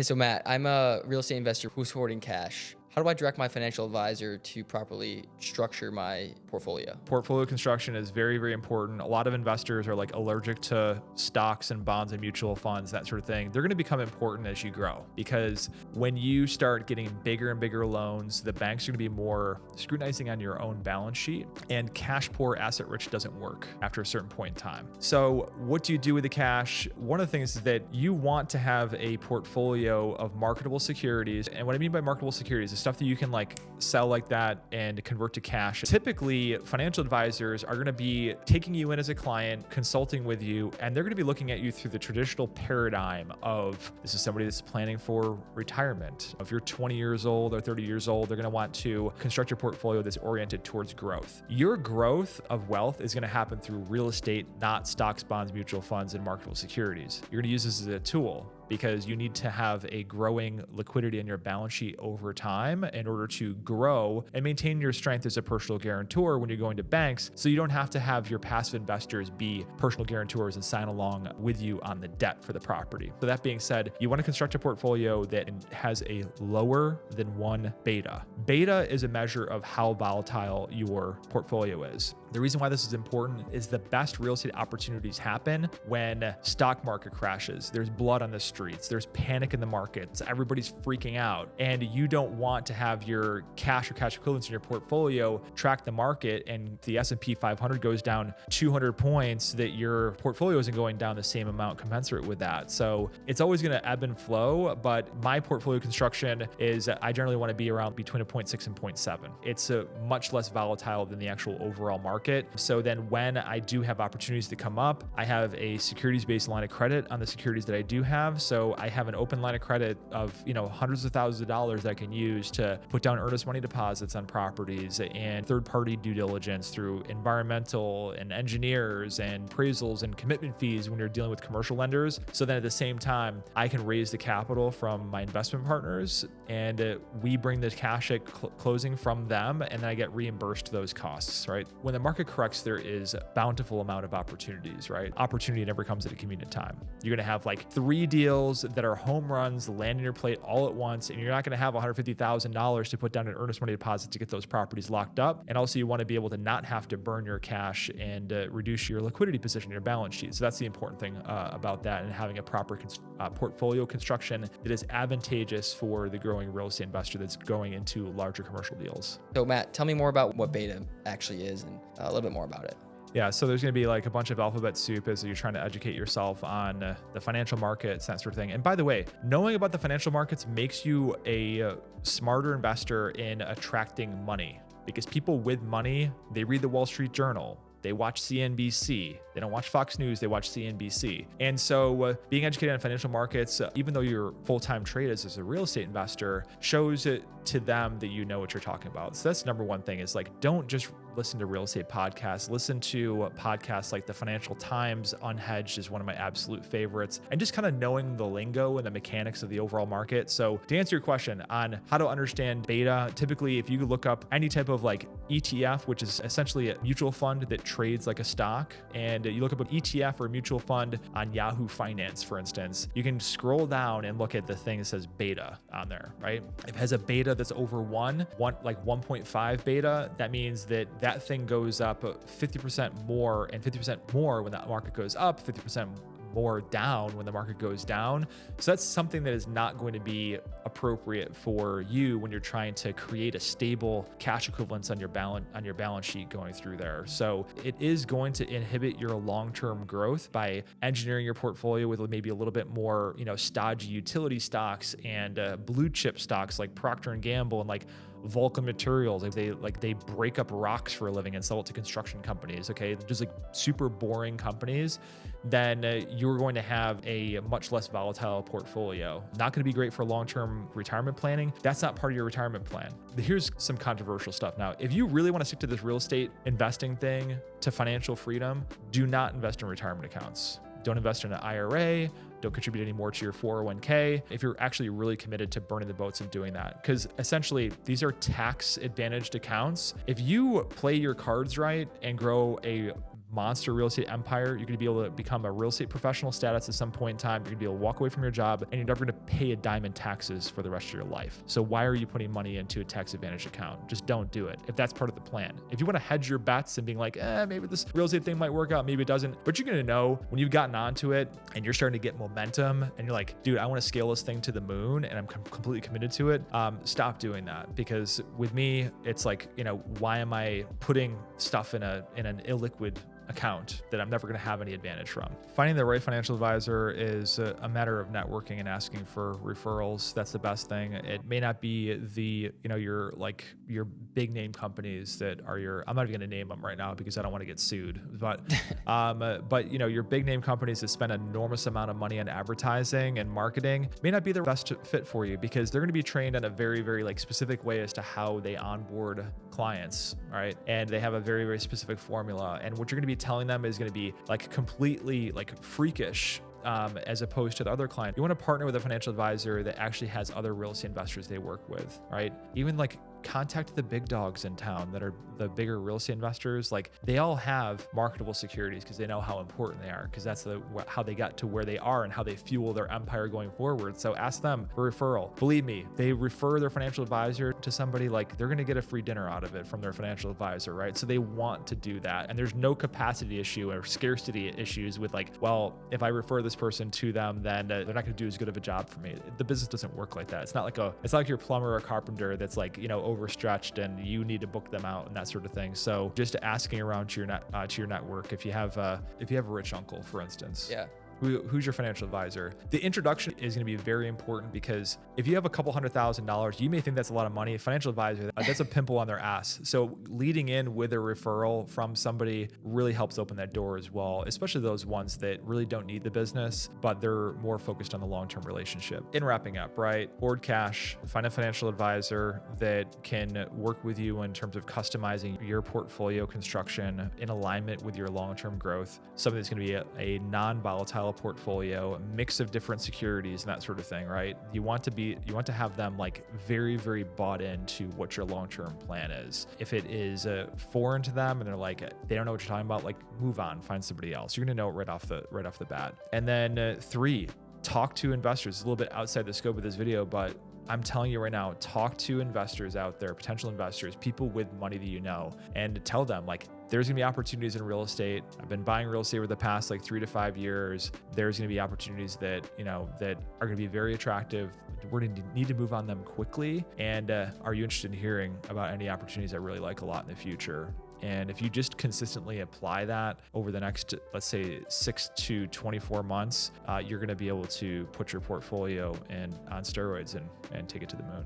Hey, so Matt, I'm a real estate investor who's hoarding cash. How do I direct my financial advisor to properly structure my portfolio? Portfolio construction is very, very important. A lot of investors are like allergic to stocks and bonds and mutual funds, that sort of thing. They're going to become important as you grow because when you start getting bigger and bigger loans, the banks are going to be more scrutinizing on your own balance sheet, and cash poor, asset rich doesn't work after a certain point in time. So what do you do with the cash? One of the things is that you want to have a portfolio of marketable securities. And what I mean by marketable securities is stuff that you can like sell like that and convert to cash. Typically, financial advisors are going to be taking you in as a client, consulting with you, and they're going to be looking at you through the traditional paradigm of this is somebody that's planning for retirement. If you're 20 years old or 30 years old, they're going to want to construct your portfolio that's oriented towards growth. Your growth of wealth is going to happen through real estate, not stocks, bonds, mutual funds, and marketable securities. You're going to use this as a tool because you need to have a growing liquidity in your balance sheet over time in order to grow and maintain your strength as a personal guarantor when you're going to banks, so you don't have to have your passive investors be personal guarantors and sign along with you on the debt for the property. So that being said, you want to construct a portfolio that has a lower than 1 beta. Beta is a measure of how volatile your portfolio is. The reason why this is important is the best real estate opportunities happen when stock market crashes. There's blood on the streets. There's panic in the markets. Everybody's freaking out. And you don't want to have your cash or cash equivalents in your portfolio track the market, and the S&P 500 goes down 200 points, that your portfolio isn't going down the same amount commensurate with that. So it's always going to ebb and flow, but my portfolio construction is I generally want to be around between a 0.6 and 0.7. It's much less volatile than the actual overall market. So then when I do have opportunities to come up, I have a securities-based line of credit on the securities that I do have. So I have an open line of credit of, hundreds of thousands of dollars that I can use to put down earnest money deposits on properties and third-party due diligence through environmental and engineers and appraisals and commitment fees when you're dealing with commercial lenders. So then at the same time, I can raise the capital from my investment partners, and we bring the cash at closing from them, and then I get reimbursed those costs, right? When the market corrects, there is a bountiful amount of opportunities, right? Opportunity never comes at a convenient time. You're going to have like 3 deals that are home runs land on your plate all at once, and you're not going to have $150,000 to put down an earnest money deposit to get those properties locked up. And also you want to be able to not have to burn your cash and reduce your liquidity position in your balance sheet. So that's the important thing about that, and having a proper portfolio construction that is advantageous for the growing real estate investor that's going into larger commercial deals. So Matt, tell me more about what beta actually is and a little bit more about it. Yeah, so there's going to be like a bunch of alphabet soup as you're trying to educate yourself on the financial markets, that sort of thing. And by the way, knowing about the financial markets makes you a smarter investor in attracting money, because people with money, they read the Wall Street Journal. They watch CNBC. They don't watch Fox News, they watch CNBC. And so being educated on financial markets, even though your full-time trade is as a real estate investor, shows it to them that you know what you're talking about. So that's number one thing, is like, don't just listen to real estate podcasts. Listen to podcasts like the Financial Times. Unhedged is one of my absolute favorites. And just kind of knowing the lingo and the mechanics of the overall market. So to answer your question on how to understand beta, typically if you look up any type of like ETF, which is essentially a mutual fund that trades like a stock, and you look up an ETF or a mutual fund on Yahoo Finance, for instance, you can scroll down and look at the thing that says beta on there, right? If it has a beta that's over one, like 1.5 beta, that means that thing goes up 50% more and 50% more when the market goes up, 50% more down when the market goes down. So that's something that is not going to be appropriate for you when you're trying to create a stable cash equivalence on your balance sheet going through there. So it is going to inhibit your long-term growth by engineering your portfolio with maybe a little bit more, stodgy utility stocks and blue chip stocks like Procter and Gamble and like Vulcan Materials. They break up rocks for a living and sell it to construction companies. Okay, just like super boring companies. Then you're going to have a much less volatile portfolio. Not going to be great for long-term retirement planning. That's not part of your retirement plan. Here's some controversial stuff. Now, if you really want to stick to this real estate investing thing to financial freedom, do not invest in retirement accounts. Don't invest in an IRA. Don't contribute any more to your 401k if you're actually really committed to burning the boats and doing that. Because essentially, these are tax advantaged accounts. If you play your cards right and grow a monster real estate empire. You're going to be able to become a real estate professional status at some point in time. You're going to be able to walk away from your job, and you're never going to pay a dime in taxes for the rest of your life. So why are you putting money into a tax advantage account? Just don't do it if that's part of the plan. If you want to hedge your bets and being like, maybe this real estate thing might work out, maybe it doesn't, but you're going to know when you've gotten onto it and you're starting to get momentum and you're like, dude, I want to scale this thing to the moon and I'm completely committed to it. Stop doing that, because with me, it's like, why am I putting stuff in an illiquid account that I'm never going to have any advantage from? Finding the right financial advisor is a matter of networking and asking for referrals. That's the best thing. It may not be your big name companies that are I'm not even going to name them right now because I don't want to get sued, but your big name companies that spend an enormous amount of money on advertising and marketing may not be the best fit for you, because they're going to be trained in a very, very specific way as to how they onboard clients, right? And they have a very, very specific formula. And what you're going to be telling them is going to be completely freakish, as opposed to the other client. You want to partner with a financial advisor that actually has other real estate investors they work with, right? Even contact the big dogs in town that are the bigger real estate investors. They all have marketable securities because they know how important they are, because that's how they got to where they are and how they fuel their empire going forward. So ask them for referral. Believe me, they refer their financial advisor to somebody, they're going to get a free dinner out of it from their financial advisor, right? So they want to do that. And there's no capacity issue or scarcity issues with if I refer this person to them, then they're not going to do as good of a job for me. The business doesn't work like that. It's not like your plumber or carpenter that's overstretched and you need to book them out and that sort of thing. So just asking around to your network. If you have a rich uncle, for instance. Yeah. Who's your financial advisor? The introduction is going to be very important, because if you have a couple $100,000, you may think that's a lot of money. A financial advisor, that's a pimple on their ass. So leading in with a referral from somebody really helps open that door as well, especially those ones that really don't need the business, but they're more focused on the long-term relationship. In wrapping up, right? Hoard cash, find a financial advisor that can work with you in terms of customizing your portfolio construction in alignment with your long-term growth. Something that's going to be a non-volatile portfolio, a mix of different securities and that sort of thing, right? You want to have them very, very bought into what your long-term plan is. If it is foreign to them and they don't know what you're talking about, move on, find somebody else. You're going to know it right off the bat. And then 3, talk to investors. It's a little bit outside the scope of this video, but I'm telling you right now, talk to investors out there, potential investors, people with money that and tell them there's gonna be opportunities in real estate. I've been buying real estate over the past 3 to 5 years. There's gonna be opportunities that, that are gonna be very attractive. We're gonna need to move on them quickly. And are you interested in hearing about any opportunities I really like a lot in the future? And if you just consistently apply that over the next, let's say 6 to 24 months, you're going to be able to put your portfolio on steroids and take it to the moon.